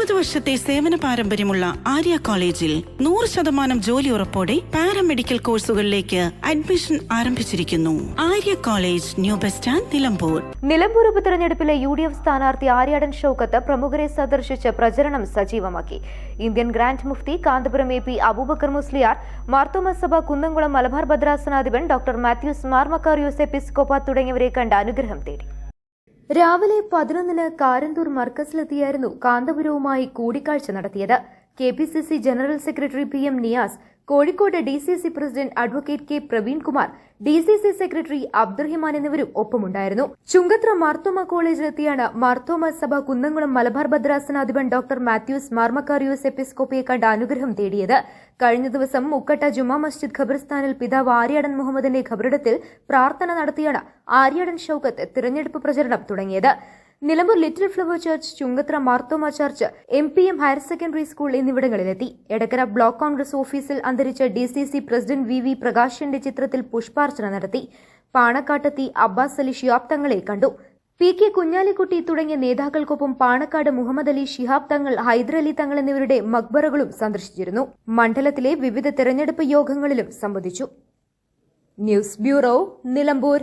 30 വർഷത്തെ സേവന പാരമ്പര്യമുള്ള ആര്യ കോളേജിൽ 100% ജോലി ഉറപ്പോടെ പാരാമെഡിക്കൽ കോഴ്സുകളിലേക്ക് അഡ്മിഷൻ ആരംഭിച്ചിരിക്കുന്നു. Arya college, new bus stand, Nilambur. Nilambur ഉപതെരഞ്ഞെടുപ്പിലെ UDF സ്ഥാനാർത്ഥി ആര്യാടൻ ഷൌക്കത്ത് പ്രമുഖരെ സന്ദർശിച്ച് പ്രചരണം സജീവമാക്കി. ഇന്ത്യൻ ഗ്രാൻഡ് മുഫ്തി കാന്തപുരം AP അബൂബക്കർ മുസ്ലിയാർ, മാർത്തോമ സഭ കുന്നംകുളം മലബാർ ഭദ്രാസനാധിപൻ ഡോക്ടർ മാത്യൂസ് മാർ മക്കാറിയോസ് എപ്പിസ്കോപ്പ തുടങ്ങിയവരെ കണ്ട് അനുഗ്രഹം തേടി. രാവിലെ 11-ന് കാരന്തൂർ മർക്കസിലെത്തിയായിരുന്നു കാന്തപുരവുമായി കൂടിക്കാഴ്ച നടത്തിയത്. KPCC general secretary PM Niyas, Kozhikode DCC president advocate K Praveenkumar, DCC secretary Abdurahiman എന്നിവരും ഒപ്പമുണ്ടായിരുന്നു. ചുങ്കത്ര മാർത്തോമ കോളേജിലെത്തിയാണ് മാർത്തോമ സഭ കുന്നംകുളം മലബാർ ഭദ്രാസനാധിപൻ ഡോക്ടർ മാത്യൂസ് മാർ മക്കാറിയോസ് എപ്പിസ്കോപ്പയെ കണ്ട് അനുഗ്രഹം തേടിയത്. കഴിഞ്ഞ ദിവസം മുക്കട്ട ജുമാ മസ്ജിദ് ഖബർസ്ഥാനിൽ പിതാവ് ആര്യാടൻ മുഹമ്മദിന്റെ ഖബറിടത്തിൽ പ്രാർത്ഥന നടത്തിയാണ് ആര്യാടൻ ഷൌക്കത്ത് തിരഞ്ഞെടുപ്പ് പ്രചരണം തുടങ്ങിയത്. Nilambur little flower church, Chungathara Marthoma church, MPM higher secondary school എന്നിവിടങ്ങളിലെത്തി. എടക്കര ബ്ലോക്ക് കോൺഗ്രസ് ഓഫീസിൽ അന്തരിച്ച DCC പ്രസിഡന്റ് VV പ്രകാശിന്റെ ചിത്രത്തിൽ പുഷ്പാർച്ചന നടത്തി. പാണക്കാട്ടെത്തി അബ്ബാസ് അലി ശിഹാബ് തങ്ങളെ കണ്ടു. PK കുഞ്ഞാലിക്കുട്ടി തുടങ്ങിയ നേതാക്കൾക്കൊപ്പം പാണക്കാട് മുഹമ്മദ് അലി ശിഹാബ് തങ്ങൾ, ഹൈദരലി തങ്ങൾ എന്നിവരുടെ മക്ബറകളും സന്ദർശിച്ചിരുന്നു. മണ്ഡലത്തിലെ വിവിധ തെരഞ്ഞെടുപ്പ് യോഗങ്ങളിലും സംബന്ധിച്ചു. News bureau, Nilambur.